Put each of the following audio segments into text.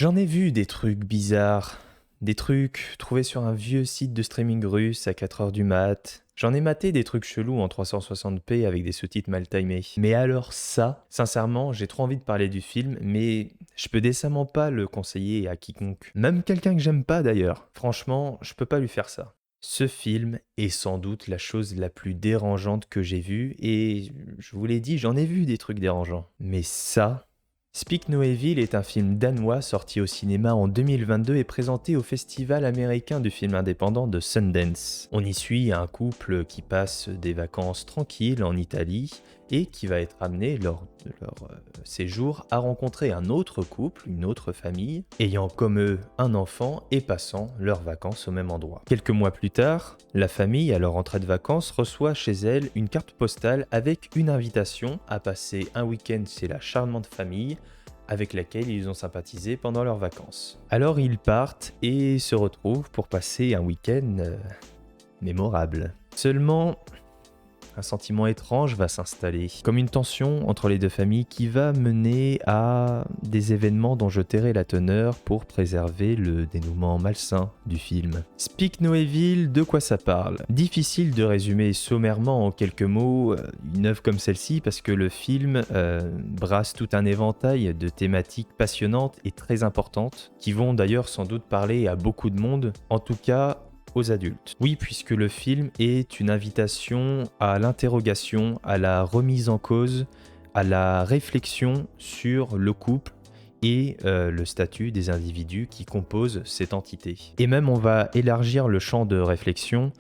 J'en ai vu des trucs bizarres, des trucs trouvés sur un vieux site de streaming russe à 4 heures du mat. J'en ai maté des trucs chelous en 360p avec des sous-titres mal timés. Mais alors ça, sincèrement, j'ai trop envie de parler du film, mais je peux décemment pas le conseiller à quiconque. Même quelqu'un que j'aime pas d'ailleurs. Franchement, je peux pas lui faire ça. Ce film est sans doute la chose la plus dérangeante que j'ai vue, et je vous l'ai dit, j'en ai vu des trucs dérangeants. Mais ça, Speak No Evil est un film danois sorti au cinéma en 2022 et présenté au festival américain du film indépendant de Sundance. On y suit un couple qui passe des vacances tranquilles en Italie et qui va être amené lors de leur séjour à rencontrer un autre couple, une autre famille, ayant comme eux un enfant et passant leurs vacances au même endroit. Quelques mois plus tard, la famille, à leur entrée de vacances, reçoit chez elle une carte postale avec une invitation à passer un week-end chez la charmante famille avec laquelle ils ont sympathisé pendant leurs vacances. Alors ils partent et se retrouvent pour passer un week-end mémorable. Seulement, un sentiment étrange va s'installer, comme une tension entre les deux familles qui va mener à des événements dont je tairai la teneur pour préserver le dénouement malsain du film. Speak No Evil, de quoi ça parle? Difficile de résumer sommairement en quelques mots une œuvre comme celle-ci parce que le film brasse tout un éventail de thématiques passionnantes et très importantes qui vont d'ailleurs sans doute parler à beaucoup de monde, en tout cas aux adultes. Oui, puisque le film est une invitation à l'interrogation, à la remise en cause, à la réflexion sur le couple et le statut des individus qui composent cette entité. Et même on va élargir le champ de réflexion.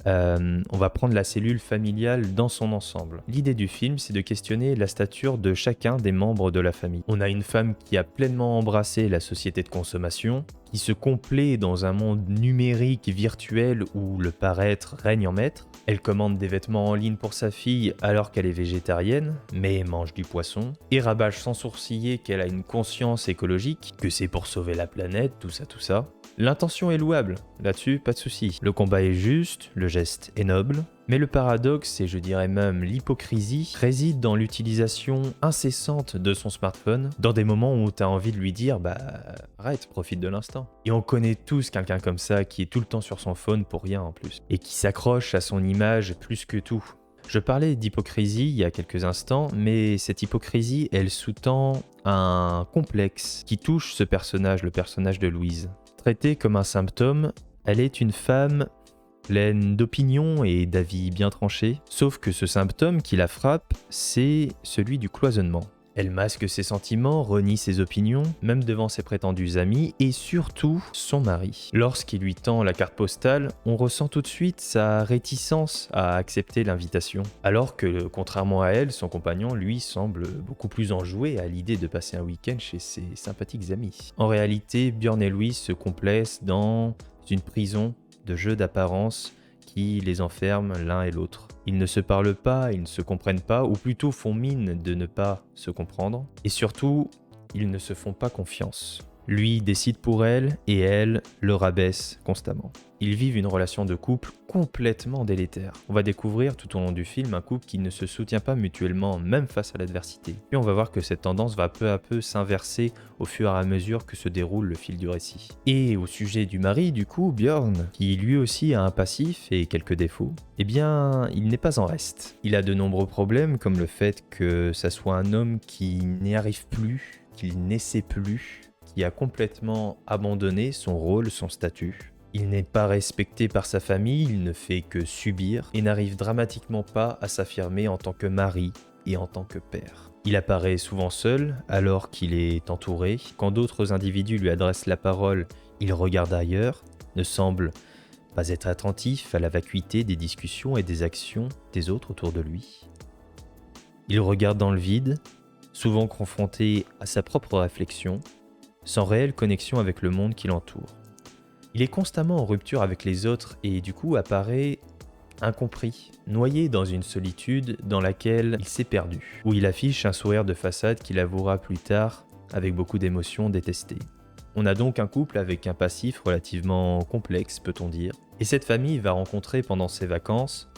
On va prendre la cellule familiale dans son ensemble. L'idée du film, c'est de questionner la stature de chacun des membres de la famille. On a une femme qui a pleinement embrassé la société de consommation, qui se complaît dans un monde numérique virtuel où le paraître règne en maître. Elle commande des vêtements en ligne pour sa fille alors qu'elle est végétarienne, mais mange du poisson, et rabâche sans sourciller qu'elle a une conscience écologique, que c'est pour sauver la planète, tout ça. L'intention est louable, là-dessus pas de souci. Le combat est juste, le geste est noble, mais le paradoxe, et je dirais même l'hypocrisie, réside dans l'utilisation incessante de son smartphone, dans des moments où t'as envie de lui dire arrête, profite de l'instant. Et on connaît tous quelqu'un comme ça qui est tout le temps sur son phone pour rien en plus, et qui s'accroche à son image plus que tout. Je parlais d'hypocrisie il y a quelques instants, mais cette hypocrisie, elle sous-tend un complexe qui touche ce personnage, le personnage de Louise. Traitée comme un symptôme, elle est une femme pleine d'opinions et d'avis bien tranchés, sauf que ce symptôme qui la frappe, c'est celui du cloisonnement. Elle masque ses sentiments, renie ses opinions, même devant ses prétendus amis, et surtout son mari. Lorsqu'il lui tend la carte postale, on ressent tout de suite sa réticence à accepter l'invitation. Alors que, contrairement à elle, son compagnon, lui, semble beaucoup plus enjoué à l'idée de passer un week-end chez ses sympathiques amis. En réalité, Björn et Louise se complaisent dans une prison de jeux d'apparence qui les enferme l'un et l'autre. Ils ne se parlent pas, ils ne se comprennent pas, ou plutôt font mine de ne pas se comprendre. Et surtout, ils ne se font pas confiance. Lui décide pour elle, et elle le rabaisse constamment. Ils vivent une relation de couple complètement délétère. On va découvrir tout au long du film un couple qui ne se soutient pas mutuellement, même face à l'adversité. Puis on va voir que cette tendance va peu à peu s'inverser au fur et à mesure que se déroule le fil du récit. Et au sujet du mari, du coup, Björn, qui lui aussi a un passif et quelques défauts, eh bien, il n'est pas en reste. Il a de nombreux problèmes, comme le fait que ça soit un homme qui n'y arrive plus, qu'il n'essaie plus, qui a complètement abandonné son rôle, son statut. Il n'est pas respecté par sa famille, il ne fait que subir et n'arrive dramatiquement pas à s'affirmer en tant que mari et en tant que père. Il apparaît souvent seul alors qu'il est entouré. Quand d'autres individus lui adressent la parole, il regarde ailleurs, ne semble pas être attentif à la vacuité des discussions et des actions des autres autour de lui. Il regarde dans le vide, souvent confronté à sa propre réflexion, sans réelle connexion avec le monde qui l'entoure. Il est constamment en rupture avec les autres et du coup apparaît incompris, noyé dans une solitude dans laquelle il s'est perdu, où il affiche un sourire de façade qu'il avouera plus tard avec beaucoup d'émotions détestées. On a donc un couple avec un passif relativement complexe, peut-on dire, et cette famille va rencontrer pendant ses vacances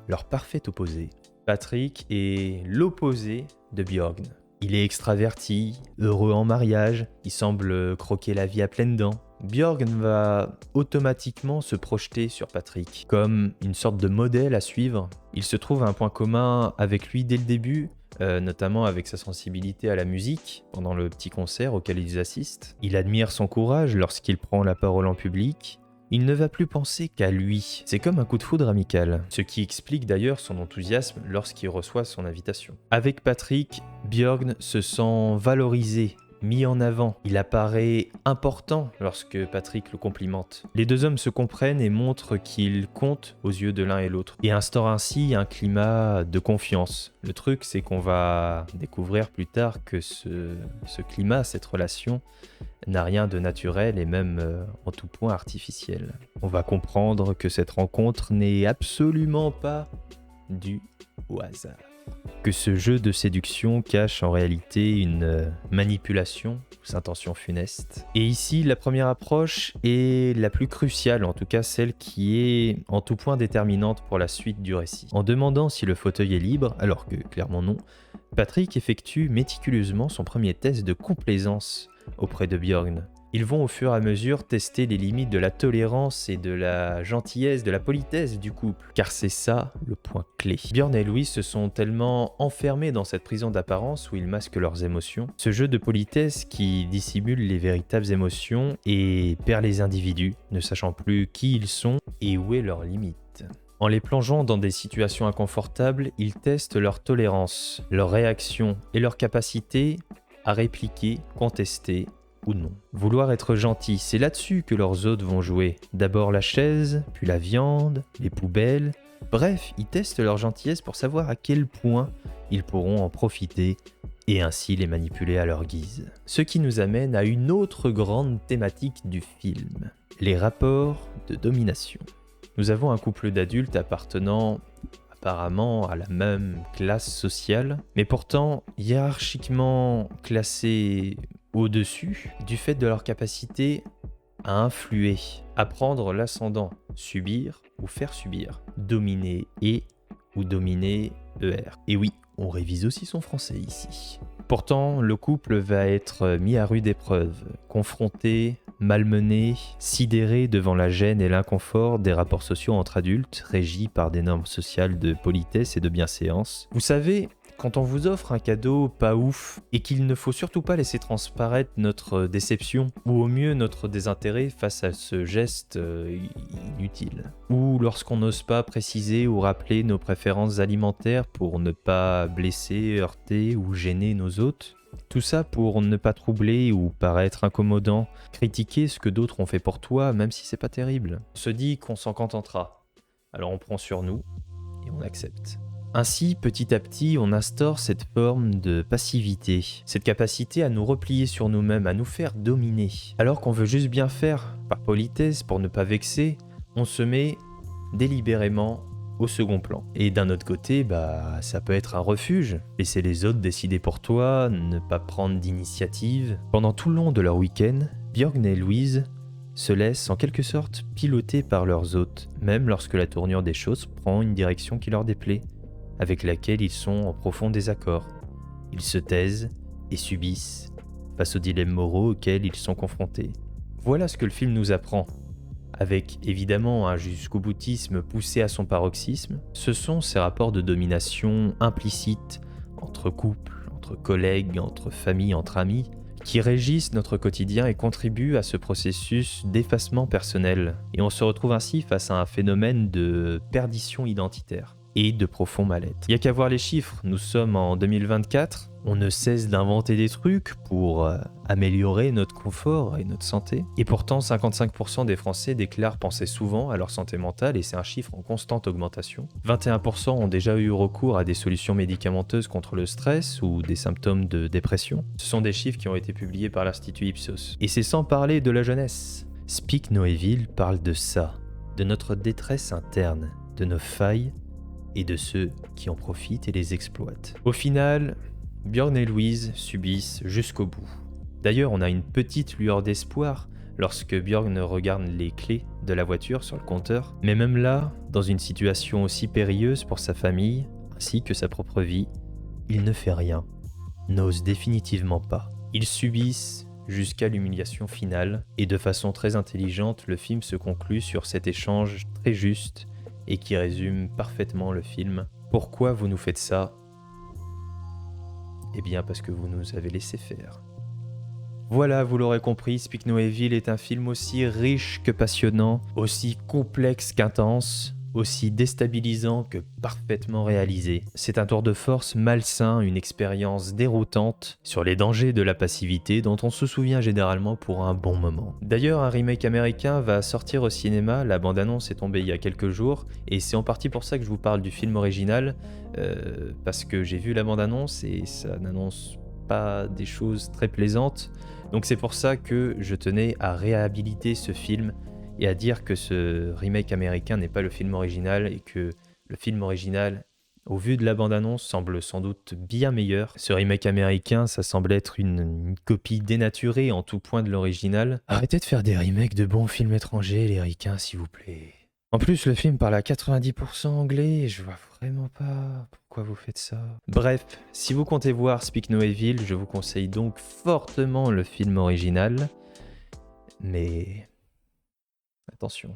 leur parfait opposé. Patrick est l'opposé de Björn. Il est extraverti, heureux en mariage, il semble croquer la vie à pleines dents. Björn va automatiquement se projeter sur Patrick, comme une sorte de modèle à suivre. Il se trouve un point commun avec lui dès le début, notamment avec sa sensibilité à la musique pendant le petit concert auquel ils assistent. Il admire son courage lorsqu'il prend la parole en public. Il ne va plus penser qu'à lui. C'est comme un coup de foudre amical, ce qui explique d'ailleurs son enthousiasme lorsqu'il reçoit son invitation. Avec Patrick, Björn se sent valorisé, mis en avant. Il apparaît important lorsque Patrick le complimente. Les deux hommes se comprennent et montrent qu'ils comptent aux yeux de l'un et l'autre, et instaurent ainsi un climat de confiance. Le truc, c'est qu'on va découvrir plus tard que ce climat, cette relation, n'a rien de naturel et même en tout point artificiel. On va comprendre que cette rencontre n'est absolument pas due au hasard. Que ce jeu de séduction cache en réalité une manipulation aux intentions funestes. Et ici, la première approche est la plus cruciale, en tout cas celle qui est en tout point déterminante pour la suite du récit. En demandant si le fauteuil est libre, alors que clairement non, Patrick effectue méticuleusement son premier test de complaisance auprès de Björn. Ils vont au fur et à mesure tester les limites de la tolérance et de la gentillesse, de la politesse du couple, car c'est ça le point clé. Björn et Louise se sont tellement enfermés dans cette prison d'apparence où ils masquent leurs émotions, ce jeu de politesse qui dissimule les véritables émotions et perd les individus, ne sachant plus qui ils sont et où est leur limite. En les plongeant dans des situations inconfortables, ils testent leur tolérance, leur réaction et leur capacité à répliquer, contester ou non. Vouloir être gentil, c'est là-dessus que leurs hôtes vont jouer. D'abord la chaise, puis la viande, les poubelles. Bref, ils testent leur gentillesse pour savoir à quel point ils pourront en profiter et ainsi les manipuler à leur guise. Ce qui nous amène à une autre grande thématique du film, les rapports de domination. Nous avons un couple d'adultes appartenant apparemment à la même classe sociale, mais pourtant hiérarchiquement classés au-dessus du fait de leur capacité à influer, à prendre l'ascendant, subir ou faire subir, dominer et ou dominer ER. Et oui, on révise aussi son français ici. Pourtant, le couple va être mis à rude épreuve, confronté, malmené, sidéré devant la gêne et l'inconfort des rapports sociaux entre adultes, régis par des normes sociales de politesse et de bienséance. Vous savez, quand on vous offre un cadeau pas ouf et qu'il ne faut surtout pas laisser transparaître notre déception ou au mieux notre désintérêt face à ce geste inutile. Ou lorsqu'on n'ose pas préciser ou rappeler nos préférences alimentaires pour ne pas blesser, heurter ou gêner nos hôtes. Tout ça pour ne pas troubler ou paraître incommodant, critiquer ce que d'autres ont fait pour toi même si c'est pas terrible. On se dit qu'on s'en contentera. Alors on prend sur nous et on accepte. Ainsi, petit à petit, on instaure cette forme de passivité, cette capacité à nous replier sur nous-mêmes, à nous faire dominer. Alors qu'on veut juste bien faire, par politesse, pour ne pas vexer, on se met délibérément au second plan. Et d'un autre côté, ça peut être un refuge. Laisser les autres décider pour toi, ne pas prendre d'initiative. Pendant tout le long de leur week-end, Björn et Louise se laissent en quelque sorte piloter par leurs hôtes, même lorsque la tournure des choses prend une direction qui leur déplaît, avec laquelle ils sont en profond désaccord. Ils se taisent et subissent face aux dilemmes moraux auxquels ils sont confrontés. Voilà ce que le film nous apprend. Avec évidemment un jusqu'au-boutisme poussé à son paroxysme, ce sont ces rapports de domination implicites entre couples, entre collègues, entre familles, entre amis, qui régissent notre quotidien et contribuent à ce processus d'effacement personnel. Et on se retrouve ainsi face à un phénomène de perdition identitaire et de profond mal-être. Il n'y a qu'à voir les chiffres, nous sommes en 2024, on ne cesse d'inventer des trucs pour améliorer notre confort et notre santé. Et pourtant, 55% des Français déclarent penser souvent à leur santé mentale et c'est un chiffre en constante augmentation. 21% ont déjà eu recours à des solutions médicamenteuses contre le stress ou des symptômes de dépression. Ce sont des chiffres qui ont été publiés par l'Institut Ipsos. Et c'est sans parler de la jeunesse. Speak Noéville parle de ça, de notre détresse interne, de nos failles et de ceux qui en profitent et les exploitent. Au final, Björn et Louise subissent jusqu'au bout. D'ailleurs, on a une petite lueur d'espoir lorsque Björn regarde les clés de la voiture sur le compteur. Mais même là, dans une situation aussi périlleuse pour sa famille, ainsi que sa propre vie, il ne fait rien. n'osent définitivement pas. Ils subissent jusqu'à l'humiliation finale, et de façon très intelligente, le film se conclut sur cet échange très juste et qui résume parfaitement le film. Pourquoi vous nous faites ça? Eh bien parce que vous nous avez laissé faire. Voilà, vous l'aurez compris, Speak No Evil est un film aussi riche que passionnant, aussi complexe qu'intense, aussi déstabilisant que parfaitement réalisé. C'est un tour de force malsain, une expérience déroutante sur les dangers de la passivité dont on se souvient généralement pour un bon moment. D'ailleurs, un remake américain va sortir au cinéma, la bande-annonce est tombée il y a quelques jours, et c'est en partie pour ça que je vous parle du film original, parce que j'ai vu la bande-annonce et ça n'annonce pas des choses très plaisantes. Donc c'est pour ça que je tenais à réhabiliter ce film et à dire que ce remake américain n'est pas le film original et que le film original, au vu de la bande-annonce, semble sans doute bien meilleur. Ce remake américain, ça semble être une copie dénaturée en tout point de l'original. Arrêtez de faire des remakes de bons films étrangers, les ricains, s'il vous plaît. En plus, le film parle à 90% anglais et je vois vraiment pas pourquoi vous faites ça. Bref, si vous comptez voir Speak No Evil, je vous conseille donc fortement le film original. Mais attention.